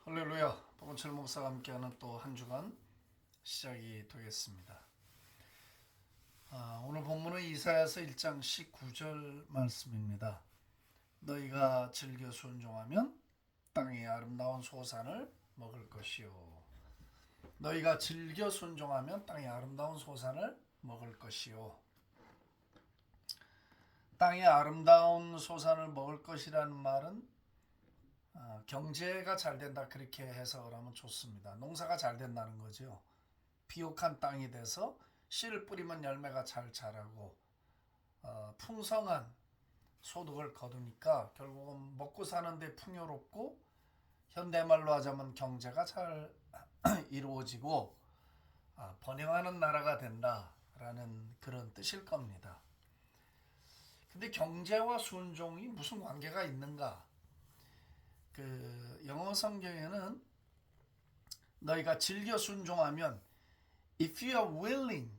할렐루야. 박원철 목사와 함께하는 또 한 주간 시작이 되겠습니다. 오늘 본문은 이사야서 1장 19절 말씀입니다. 너희가 즐겨 순종하면 땅의 아름다운 소산을 먹을 것이요. 너희가 즐겨 순종하면 땅의 아름다운 소산을 먹을 것이요. 땅의 아름다운 소산을 먹을 것이라는 말은 경제가 잘 된다 그렇게 해석을 하면 좋습니다. 농사가 잘 된다는 거죠. 비옥한 땅이 돼서 씨를 뿌리면 열매가 잘 자라고 풍성한 소득을 거두니까 결국은 먹고 사는데 풍요롭고 현대말로 하자면 경제가 잘 이루어지고 번영하는 나라가 된다라는 그런 뜻일 겁니다. 근데 경제와 순종이 무슨 관계가 있는가? 영어 성경에는 너희가 즐겨 순종하면 if you are willing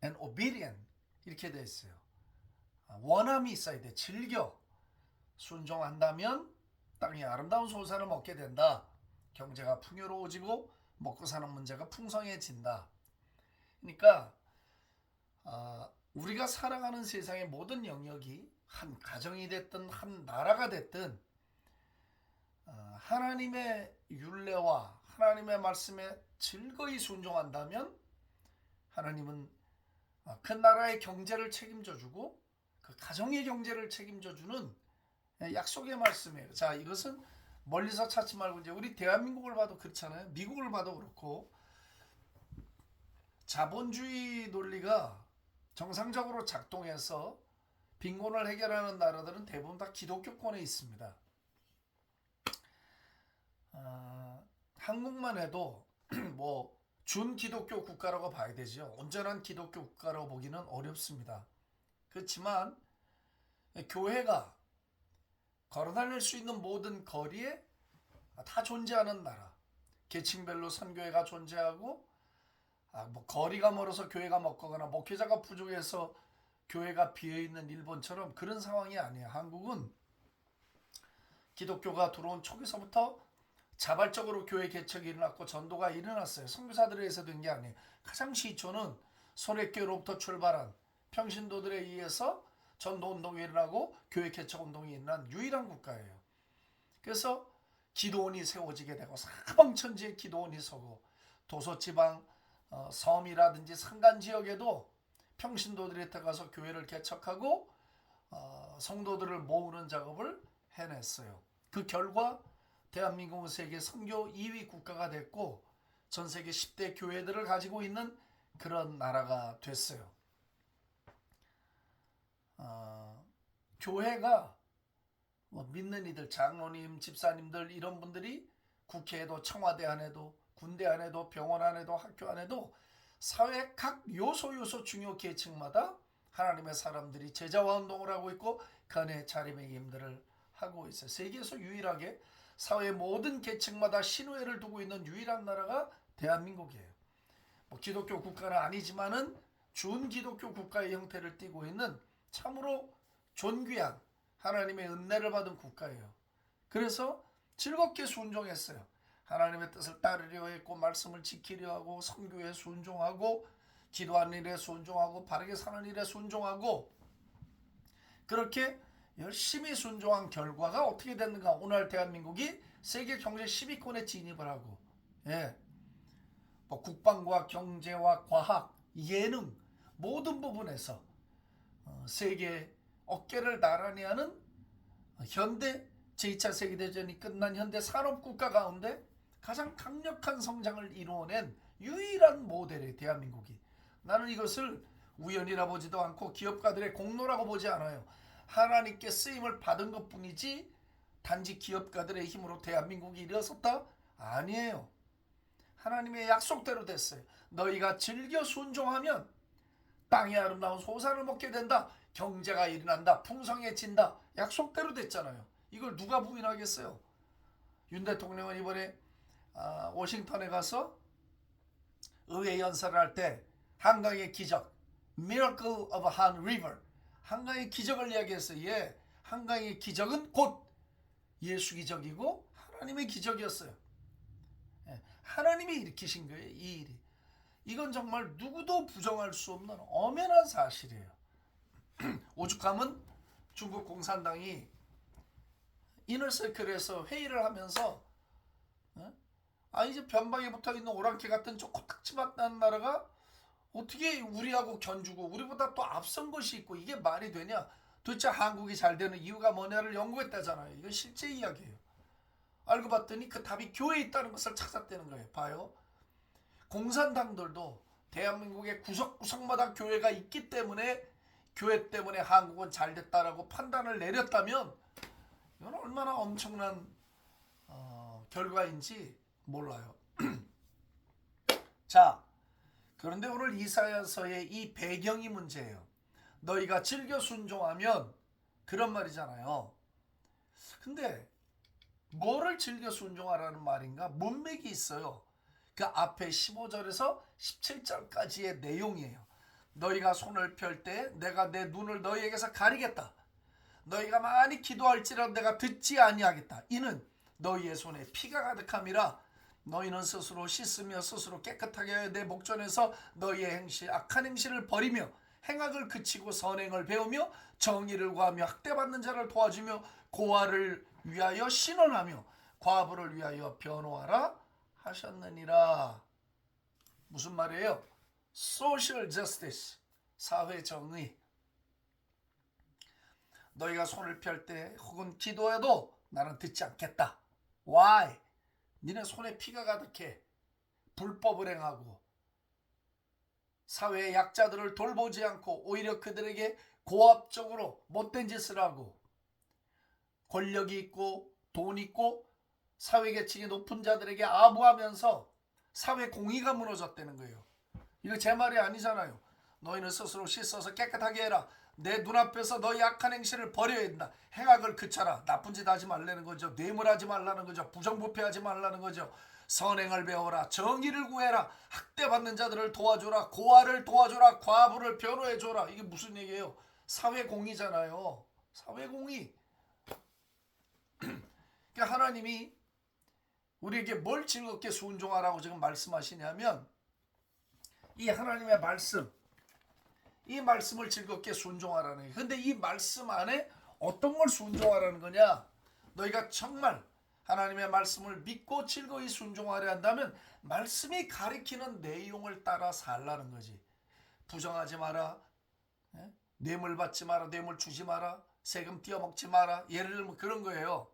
and obedient 이렇게 되어 있어요. 원함이 있어야 돼. 즐겨 순종한다면 땅의 아름다운 소산을 먹게 된다. 경제가 풍요로워지고 먹고 사는 문제가 풍성해진다. 그러니까 우리가 살아가는 세상의 모든 영역이 한 가정이 됐든 한 나라가 됐든 하나님의 율례와 하나님의 말씀에 즐거이 순종한다면 하나님은 그 나라의 경제를 책임져 주고 그 가정의 경제를 책임져 주는 약속의 말씀이에요. 자, 이것은 멀리서 찾지 말고 이제 우리 대한민국을 봐도 그렇잖아요. 미국을 봐도 그렇고 자본주의 논리가 정상적으로 작동해서 빈곤을 해결하는 나라들은 대부분 다 기독교권에 있습니다. 한국만 해도 뭐 준기독교 국가라고 봐야 되죠. 온전한 기독교 국가라고 보기는 어렵습니다. 그렇지만 교회가 걸어다닐 수 있는 모든 거리에 다 존재하는 나라, 계층별로 선교회가 존재하고 뭐 거리가 멀어서 교회가 먹거나 목회자가 부족해서 교회가 비어있는 일본처럼 그런 상황이 아니에요. 한국은 기독교가 들어온 초기서부터 자발적으로 교회 개척이 일어났고 전도가 일어났어요. 선교사들에 의해서 된 게 아니에요. 가장 시초는 소래교로부터 출발한 평신도들에 의해서 전도운동이 일어나고 교회 개척운동이 일어난 유일한 국가예요. 그래서 기도원이 세워지게 되고 사방천지에 기도원이 서고 도서지방 섬이라든지 산간지역에도 평신도들이 들어가서 교회를 개척하고 성도들을 모으는 작업을 해냈어요. 그 결과 대한민국은 세계 선교 2위 국가가 됐고 전 세계 10대 교회들을 가지고 있는 그런 나라가 됐어요. 교회가 뭐 믿는 이들, 장로님, 집사님들 이런 분들이 국회에도 청와대 안에도 군대 안에도 병원 안에도 학교 안에도 사회 각 요소 중요 계층마다 하나님의 사람들이 제자화 운동을 하고 있고 그 안에 자리매김들을 하고 있어요. 세계에서 유일하게 사회 모든 계층마다 신우회를 두고 있는 유일한 나라가 대한민국이에요. 뭐 기독교 국가는 아니지만은 준기독교 국가의 형태를 띠고 있는 참으로 존귀한 하나님의 은혜를 받은 국가예요. 그래서 즐겁게 순종했어요. 하나님의 뜻을 따르려 했고 말씀을 지키려 하고 선교에 순종하고 기도하는 일에 순종하고 바르게 사는 일에 순종하고 그렇게 열심히 순종한 결과가 어떻게 됐는가? 오늘 대한민국이 세계 경제 10위권에 진입을 하고 뭐 국방과 경제와 과학, 예능 모든 부분에서 세계 어깨를 나란히 하는 현대 제2차 세계대전이 끝난 현대 산업국가 가운데 가장 강력한 성장을 이루어낸 유일한 모델의 대한민국이 나는 이것을 우연이라 보지도 않고 기업가들의 공로라고 보지 않아요. 하나님께 쓰임을 받은 것뿐이지 단지 기업가들의 힘으로 대한민국이 일어섰다? 아니에요. 하나님의 약속대로 됐어요. 너희가 즐겨 순종하면 땅의 아름다운 소산을 먹게 된다. 경제가 일어난다. 풍성해진다. 약속대로 됐잖아요. 이걸 누가 부인하겠어요? 윤 대통령은 이번에 워싱턴에 가서 의회 연설을 할 때 한강의 기적, Miracle of Han River, 한강의 기적을 이야기했어요. 한강의 기적은 곧 예수 기적이고 하나님의 기적이었어요. 하나님이 일으키신 거예요. 이 일이. 이건 정말 누구도 부정할 수 없는 엄연한 사실이에요. 오죽하면 중국 공산당이 이너서클에서 회의를 하면서 이제 변방에 붙어있는 오랑캐 같은 저 코딱지만한 나라가 어떻게 우리하고 견주고 우리보다 또 앞선 것이 있고 이게 말이 되냐. 도대체 한국이 잘 되는 이유가 뭐냐를 연구했다잖아요. 이건 실제 이야기예요. 알고 봤더니 그 답이 교회에 있다는 것을 찾았다는 거예요. 봐요. 공산당들도 대한민국의 구석구석마다 교회가 있기 때문에 교회 때문에 한국은 잘 됐다라고 판단을 내렸다면 이건 얼마나 엄청난 결과인지 몰라요. 자, 그런데 오늘 이사야서의 이 배경이 문제예요. 너희가 즐겨 순종하면 그런 말이잖아요. 근데 뭐를 즐겨 순종하라는 말인가? 문맥이 있어요. 그 앞에 15절에서 17절까지의 내용이에요. 너희가 손을 펼 때 내가 내 눈을 너희에게서 가리겠다. 너희가 많이 기도할지라도 내가 듣지 아니하겠다. 이는 너희의 손에 피가 가득함이라. 너희는 스스로 씻으며 스스로 깨끗하게 하여 내 목전에서 너희의 행실 악한 행실을 버리며 행악을 그치고 선행을 배우며 정의를 구하며 학대받는 자를 도와주며 고아를 위하여 신원하며 과부를 위하여 변호하라 하셨느니라. 무슨 말이에요? Social justice, 사회 정의. 너희가 손을 펼 때 혹은 기도해도 나는 듣지 않겠다. Why? 니네 손에 피가 가득해. 불법을 행하고 사회의 약자들을 돌보지 않고 오히려 그들에게 고압적으로 못된 짓을 하고 권력이 있고 돈 있고 사회계층이 높은 자들에게 아부하면서 사회 공의가 무너졌다는 거예요. 이거 제 말이 아니잖아요. 너희는 스스로 씻어서 깨끗하게 해라. 내 눈앞에서 너희 악한 행실을 버려야 된다. 행악을 그쳐라. 나쁜 짓 하지 말라는 거죠. 뇌물하지 말라는 거죠. 부정부패하지 말라는 거죠. 선행을 배워라. 정의를 구해라. 학대받는 자들을 도와줘라. 고아를 도와줘라. 과부를 변호해줘라. 이게 무슨 얘기예요? 사회공의잖아요. 사회공의. 그러니까 하나님이 우리에게 뭘 즐겁게 순종하라고 지금 말씀하시냐면 이 하나님의 말씀, 이 말씀을 즐겁게 순종하라는 거예요. 근데 이 말씀 안에 어떤 걸 순종하라는 거냐? 너희가 정말 하나님의 말씀을 믿고 즐거이 순종하려 한다면 말씀이 가리키는 내용을 따라 살라는 거지. 부정하지 마라. 뇌물 받지 마라. 뇌물 주지 마라. 세금 띄어먹지 마라. 예를 들면 그런 거예요.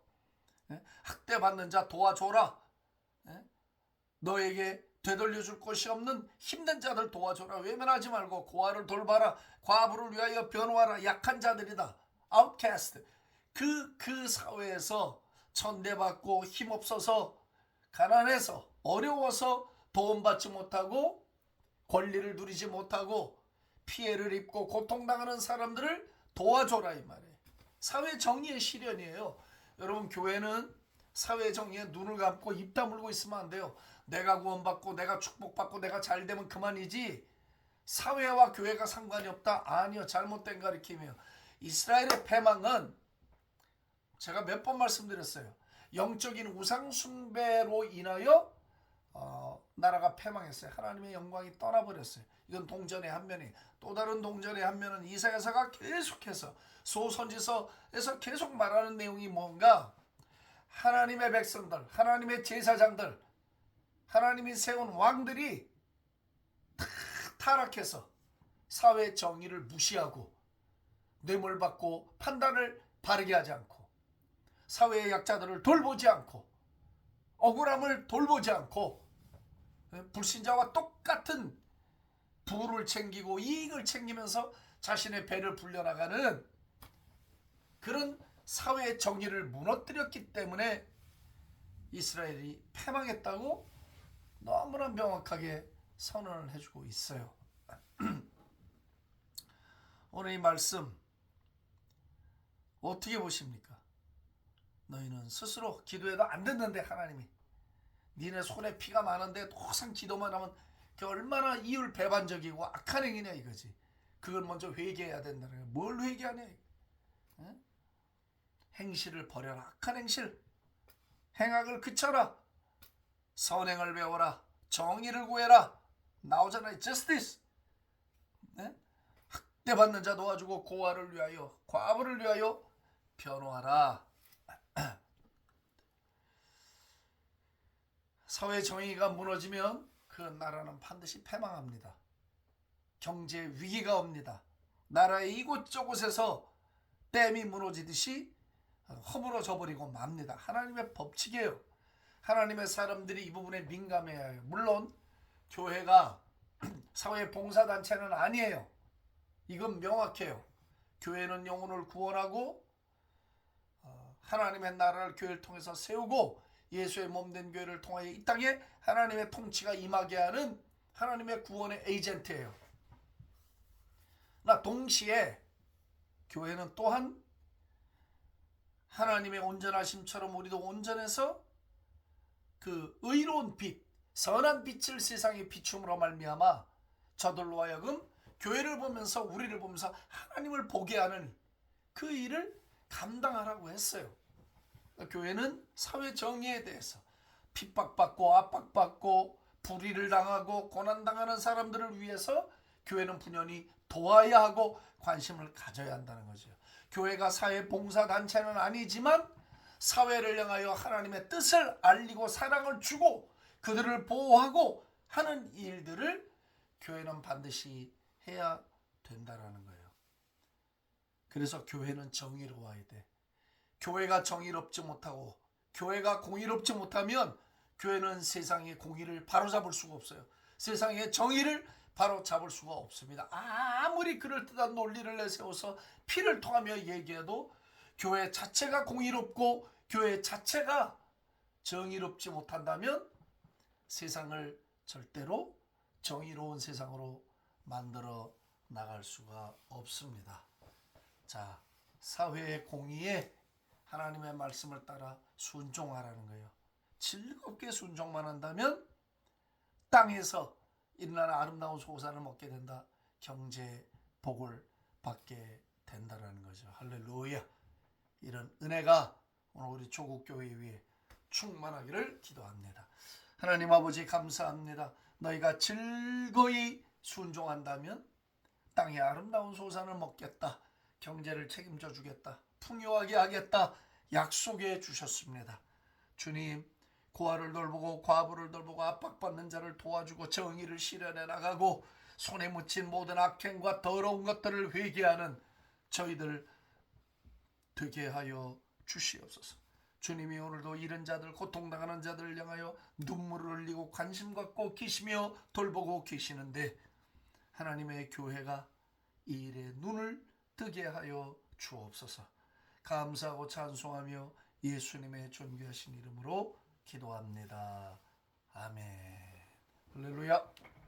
학대받는 자 도와줘라. 너에게 되돌려줄 것이 없는 힘든 자들 도와줘라. 외면하지 말고 고아를 돌봐라. 과부를 위하여 변호하라. 약한 자들이다. 아웃캐스트. 그 사회에서 천대받고 힘없어서 가난해서 어려워서 도움받지 못하고 권리를 누리지 못하고 피해를 입고 고통당하는 사람들을 도와줘라 이 말이에요. 사회 정의의 실현이에요. 여러분 교회는 사회 정의에 눈을 감고 입 다물고 있으면 안 돼요. 내가 구원받고 내가 축복받고 내가 잘되면 그만이지 사회와 교회가 상관이 없다? 아니요. 잘못된 가르침이에요. 이스라엘의 패망은 제가 몇 번 말씀드렸어요. 영적인 우상 숭배로 인하여 나라가 패망했어요. 하나님의 영광이 떠나버렸어요. 이건 동전의 한 면이. 또 다른 동전의 한 면은 이사야서가 계속해서 소선지서에서 계속 말하는 내용이 뭔가 하나님의 백성들, 하나님의 제사장들, 하나님이 세운 왕들이 타락해서 사회 정의를 무시하고 뇌물받고 판단을 바르게 하지 않고 사회의 약자들을 돌보지 않고 억울함을 돌보지 않고 불신자와 똑같은 부를 챙기고 이익을 챙기면서 자신의 배를 불려나가는 그런 사회의 정의를 무너뜨렸기 때문에 이스라엘이 패망했다고 너무나 명확하게 선언을 해주고 있어요. 오늘 이 말씀 어떻게 보십니까? 너희는 스스로 기도해도 안 듣는데 하나님이 니네 손에 피가 많은데 항상 기도만 하면 그게 얼마나 이율배반적이고 악한 행위냐 이거지. 그걸 먼저 회개해야 된다는 거야. 뭘 회개하냐? 응? 행실을 버려라. 악한 행실. 행악을 그쳐라. 선행을 배워라. 정의를 구해라. 나오잖아요. justice. 네? 학대받는 자 도와주고 고아를 위하여 과부를 위하여 변호하라. 사회 정의가 무너지면 그 나라는 반드시 패망합니다. 경제 위기가 옵니다. 나라의 이곳저곳에서 댐이 무너지듯이 허물어져 버리고 맙니다. 하나님의 법칙이에요. 하나님의 사람들이 이 부분에 민감해야 해요. 물론 교회가 사회 봉사단체는 아니에요. 이건 명확해요. 교회는 영혼을 구원하고 하나님의 나라를 교회를 통해서 세우고 예수의 몸된 교회를 통하여 이 땅에 하나님의 통치가 임하게 하는 하나님의 구원의 에이전트예요. 그러나 동시에 교회는 또한 하나님의 온전하심처럼 우리도 온전해서 그 의로운 빛, 선한 빛을 세상에 비춤으로 말미암아 저들로 하여금 교회를 보면서 우리를 보면서 하나님을 보게 하는 그 일을 감당하라고 했어요. 교회는 사회 정의에 대해서 핍박받고 압박받고 불의를 당하고 고난당하는 사람들을 위해서 교회는 분연히 도와야 하고 관심을 가져야 한다는 거죠. 교회가 사회 봉사단체는 아니지만 사회를 향하여 하나님의 뜻을 알리고 사랑을 주고 그들을 보호하고 하는 일들을 교회는 반드시 해야 된다라는 거예요. 그래서 교회는 정의로워야 돼. 교회가 정의롭지 못하고 교회가 공의롭지 못하면 교회는 세상의 공의를 바로잡을 수가 없어요. 세상의 정의를 바로잡을 수가 없습니다. 아무리 그럴듯한 논리를 내세워서 피를 통하며 얘기해도 교회 자체가 공의롭고 교회 자체가 정의롭지 못한다면 세상을 절대로 정의로운 세상으로 만들어 나갈 수가 없습니다. 자, 사회의 공의에 하나님의 말씀을 따라 순종하라는 거예요. 즐겁게 순종만 한다면 땅에서 일어나는 아름다운 소산을 먹게 된다. 경제 복을 받게 된다라는 거죠. 할렐루야. 이런 은혜가 오늘 우리 조국교회 위에 충만하기를 기도합니다. 하나님 아버지 감사합니다. 너희가 즐거이 순종한다면 땅에 아름다운 소산을 먹겠다. 경제를 책임져 주겠다. 풍요하게 하겠다. 약속해 주셨습니다. 주님, 고아를 돌보고 과부를 돌보고 압박받는 자를 도와주고 정의를 실현해 나가고 손에 묻힌 모든 악행과 더러운 것들을 회개하는 저희들 되게 하여 주시옵소서. 주님이 오늘도 이른 자들, 고통당하는 자들을 향하여 눈물을 흘리고 관심 갖고 계시며 돌보고 계시는데 하나님의 교회가 이 일에 눈을 뜨게 하여 주옵소서. 감사하고 찬송하며 예수님의 존귀하신 이름으로 기도합니다. 아멘. 할렐루야.